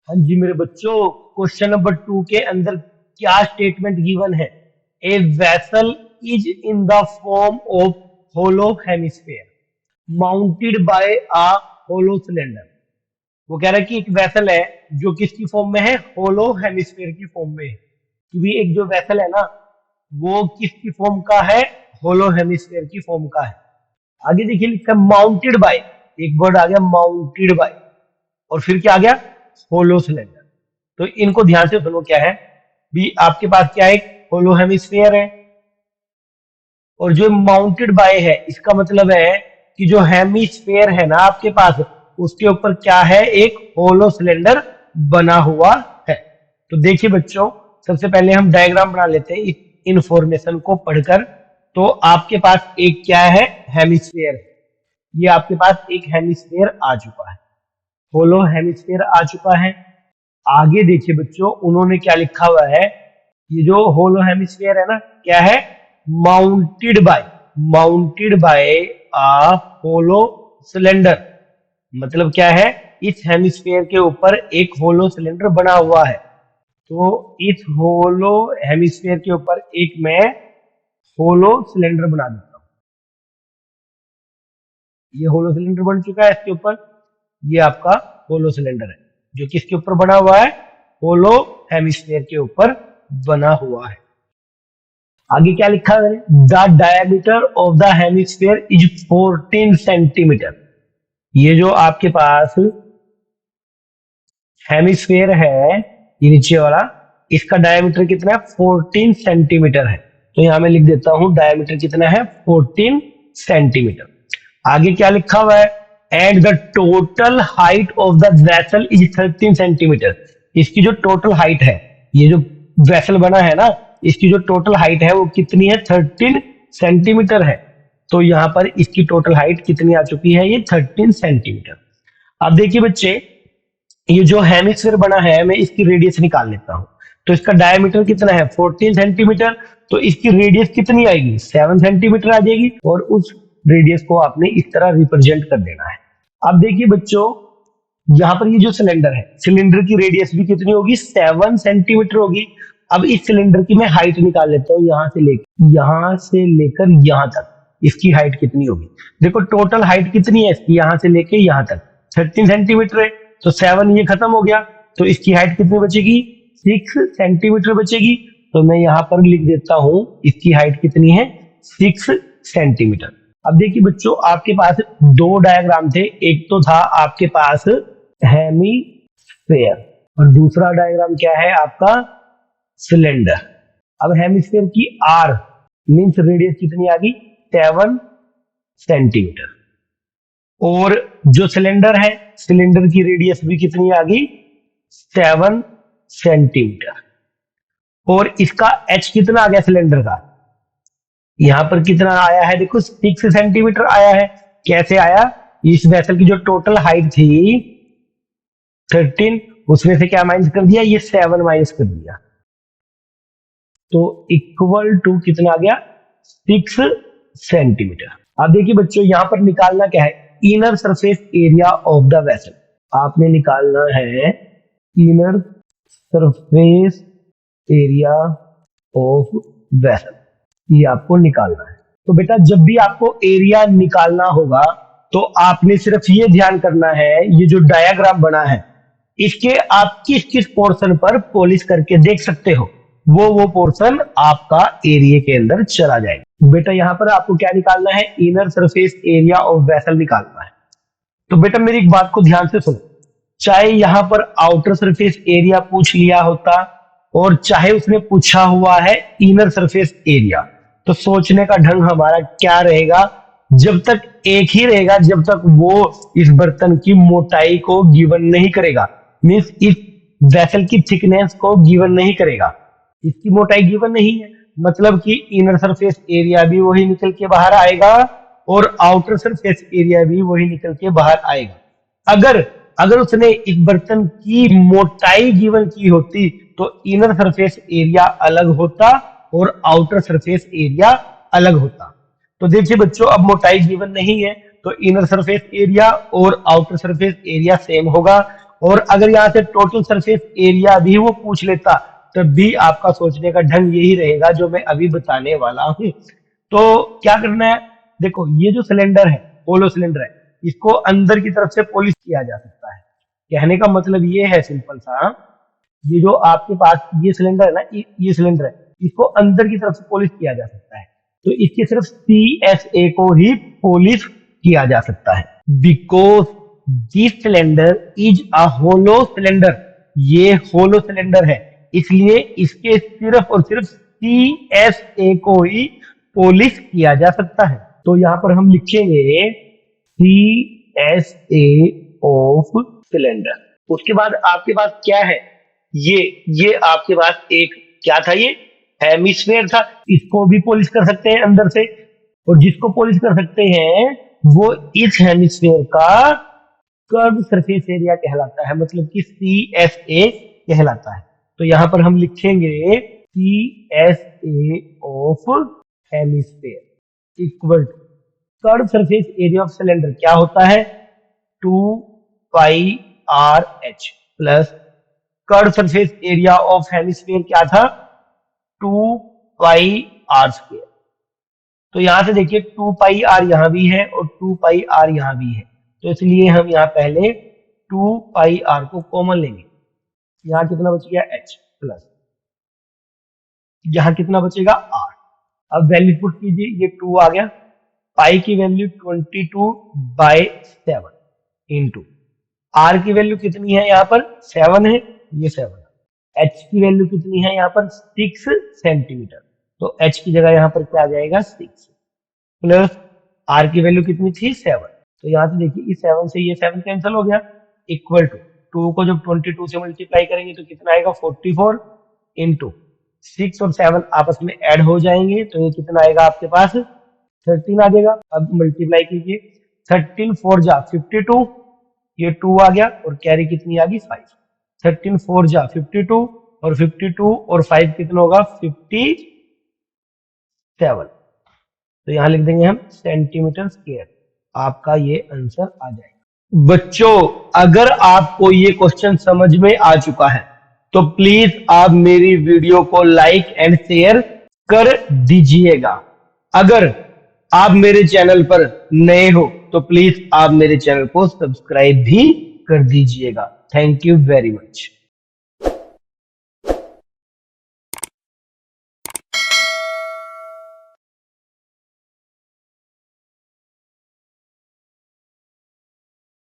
हाँ जी मेरे बच्चों, क्वेश्चन नंबर 2 के अंदर क्या स्टेटमेंट गिवन है? A vessel is in the form of hollow hemisphere mounted by a hollow cylinder. वो कह रहा है कि एक वेसल है जो किसकी फॉर्म में है? होलो हेमिस्फेयर की फॉर्म में है। क्योंकि एक जो वेसल है ना, वो किसकी फॉर्म का है? होलो हेमिस्फेयर की फॉर्म का है। आगे देखिए लिखा है माउंटेड बाय, एक वर्ड आ गया माउंटेड बाय, और फिर क्या आ गया? Hollow cylinder. तो इनको ध्यान से सुनो, क्या है भी आपके पास क्या है? एक होलो हेमिस्फीयर है, और जो माउंटेड बाय है इसका मतलब है कि जो हेमिस्फीयर है ना आपके पास, उसके ऊपर क्या है? एक होलो सिलेंडर बना हुआ है। तो देखिए बच्चों, सबसे पहले हम डायग्राम बना लेते हैं इस इंफॉर्मेशन को पढ़कर। तो आपके पास एक क्या है? हेमिस्फीयर है। ये आपके पास एक हेमिस्फीयर आ चुका है, होलो हेमिस्फीयर आ चुका है। आगे देखिए बच्चों, उन्होंने क्या लिखा हुआ है? ये जो होलो हेमिस्फीयर है ना, क्या है? माउंटेड बाय आ होलो सिलेंडर। मतलब क्या है? इस हेमिस्फीयर के ऊपर एक होलो सिलेंडर बना हुआ है। तो इस होलो हेमिस्फीयर के ऊपर एक मैं होलो सिलेंडर बना देता हूं। ये होलो सिलेंडर बन चुका है इसके ऊपर। ये आपका होलो सिलेंडर है जो किसके ऊपर बना हुआ है? होलो हेमिस्फीयर के ऊपर बना हुआ है। आगे क्या लिखा है? The diameter of the hemisphere is 14 centimetre. ये जो आपके पास हेमिस्फीयर है, ये नीचे वाला, इसका डायमीटर कितना है? 14 सेंटीमीटर है। तो यहां मैं लिख देता हूं डायमीटर कितना है? 14 सेंटीमीटर। आगे क्या लिखा हुआ है? And the total height of the vessel is 13 centimetre. इसकी जो टोटल हाइट है, ये जो वेसल बना है ना, इसकी जो टोटल हाइट है वो कितनी है? 13 सेंटीमीटर है। तो यहां पर इसकी टोटल हाइट कितनी आ चुकी है? ये 13 सेंटीमीटर। अब देखिए बच्चे, ये जो हेमिस्फीयर बना है, मैं इसकी रेडियस निकाल लेता हूं। तो इसका डायमीटर कितना है? 14 सेंटीमीटर। तो इसकी रेडियस कितनी आएगी? 7 सेंटीमीटर आ जाएगी, और उस रेडियस को आपने इस तरह रिप्रेजेंट कर देना है। अब देखिए बच्चों, यहां पर ये जो सिलेंडर है, सिलेंडर की रेडियस भी कितनी होगी? 7 सेंटीमीटर होगी। अब इस सिलेंडर की मैं हाइट निकाल लेता हूं, यहां से लेकर यहां तक इसकी हाइट कितनी होगी? देखो टोटल हाइट कितनी है इसकी, यहां से लेके यहां तक 13 सेंटीमीटर है। तो 7 ये खत्म हो गया, तो इसकी हाइट कितनी बचेगी? 6 सेंटीमीटर बचेगी। तो मैं यहां पर लिख देता हूं इसकी हाइट कितनी है? 6 सेंटीमीटर। अब देखिए बच्चों, आपके पास दो डायग्राम थे। एक तो था आपके पास हेमीस्फेयर, और दूसरा डायग्राम क्या है आपका? सिलेंडर। अब हेमिस्फेयर की आर मींस रेडियस कितनी आ गई? 7 सेंटीमीटर। और जो सिलेंडर है, सिलेंडर की रेडियस भी कितनी आ गई? 7 सेंटीमीटर। और इसका एच कितना आ गया सिलेंडर का? यहां पर कितना आया है? देखो 6 सेंटीमीटर आया है। कैसे आया? इस वेसल की जो टोटल हाइट थी 13, उसमें से क्या माइनस कर दिया? ये 7 माइनस कर दिया। तो इक्वल टू कितना आ गया? 6 सेंटीमीटर। अब देखिए बच्चों, यहां पर निकालना क्या है? Inner surface area of the vessel. आपने निकालना है inner surface area of vessel, ये आपको निकालना है। तो बेटा, जब भी आपको एरिया निकालना होगा तो आपने सिर्फ ये ध्यान करना है, ये जो डायग्राम बना है इसके आप किस किस पोर्शन पर पॉलिश करके देख सकते हो, वो पोर्शन आपका एरिया के अंदर चला जाएगा। बेटा यहां पर आपको क्या निकालना है? Inner surface area of vessel निकालना है। तो बेटा मेरी एक बात को ध्यान से सुनो, चाहे यहां पर आउटर सरफेस एरिया पूछ लिया होता, और चाहे उसने पूछा हुआ है इनर सरफेस एरिया, तो सोचने का ढंग हमारा क्या रहेगा? जब तक एक ही रहेगा, जब तक वो इस बर्तन की मोटाई को गिवन नहीं करेगा, मीन्स इस वेसल की थिकनेस को गिवन नहीं करेगा। इसकी मोटाई गिवन नहीं है, मतलब कि इनर सरफेस एरिया भी वही निकल के बाहर आएगा, और आउटर सरफेस एरिया भी वही निकल के बाहर आएगा। अगर अगर उसने इस बर्तन की मोटाई गिवन की होती तो इनर सरफेस एरिया अलग होता और आउटर सरफेस एरिया अलग होता। तो देखिए बच्चों, अब मोटाई गिवन नहीं है, तो इनर सरफेस एरिया और आउटर सरफेस एरिया सेम होगा, और अगर यहाँ से टोटल सरफेस एरिया भी वो पूछ लेता तब भी आपका सोचने का ढंग यही रहेगा जो मैं अभी बताने वाला हूं। तो क्या करना है, देखो ये जो सिलेंडर है, होलो सिलेंडर है, इसको अंदर की तरफ से पॉलिश किया जा सकता है। कहने का मतलब ये है सिंपल सा, ये जो आपके पास ये सिलेंडर है ना, ये सिलेंडर है, इसको अंदर की तरफ से पॉलिश किया जा सकता है। तो इसके सिर्फ CSA को ही पॉलिश किया जा सकता है। Because this cylinder is a hollow cylinder, ये होलो सिलेंडर है, इसलिए इसके सिर्फ और सिर्फ CSA को ही पॉलिश किया जा सकता है। तो यहाँ पर हम लिखेंगे CSA ऑफ सिलेंडर। उसके बाद आपके पास क्या है, ये आपके पास एक क्या था, ये हेमिस्फेयर था, इसको भी पॉलिश कर सकते हैं अंदर से, और जिसको पॉलिश कर सकते हैं वो इस हेमिस्फेयर का कर्व सरफेस एरिया कहलाता है, मतलब कि CSA कहलाता है। तो यहां पर हम लिखेंगे CSA of hemisphere equal to curve surface area of cylinder क्या होता है, 2 pi R H plus curve surface area of hemisphere क्या था, 2 पाई आर स्क्वायर। तो यहां से देखिए 2 पाई आर यहां भी है और 2 पाई आर यहां भी है, तो इसलिए हम यहां पहले 2 पाई आर को कॉमन लेंगे। यहां कितना बच गया h प्लस यहां कितना बचेगा r। अब वैल्यू पुट कीजिए, ये 2 आ गया, पाई की वैल्यू 22/7 इंटू आर की वैल्यू कितनी है, यहाँ पर 7 है, ये 7 है। एच की वैल्यू कितनी है यहाँ पर 6 सेंटीमीटर, तो एच की जगह यहाँ पर क्या आ जाएगा 6 प्लस आर की वैल्यू कितनी थी 7। तो यहाँ से देखिए इस 7 से ये 7 कैंसिल हो गया, इक्वल टू 2 को जब 22 से मल्टीप्लाई करेंगे तो कितना आएगा 44 इंटू 6 और 7 आपस में ऐड हो जाएंगे, तो ये कितना आएगा आपके पास 13 आ जाएगा। अब मल्टीप्लाई कीजिए, 13 4 जा 52, ये 2 आ गया और कैरी कितनी आ गई 5, 13 4 जा 52 और 52 और 5 कितना होगा 57। तो यहां लिख देंगे हम सेंटीमीटर स्क्वायर, आपका ये आंसर आ जाएगा। बच्चों अगर आपको ये क्वेश्चन समझ में आ चुका है तो प्लीज आप मेरी वीडियो को लाइक एंड शेयर कर दीजिएगा। अगर आप मेरे चैनल पर नए हो तो प्लीज आप मेरे चैनल को सब्सक्राइब भी कर दीजिएगा। Thank you very much.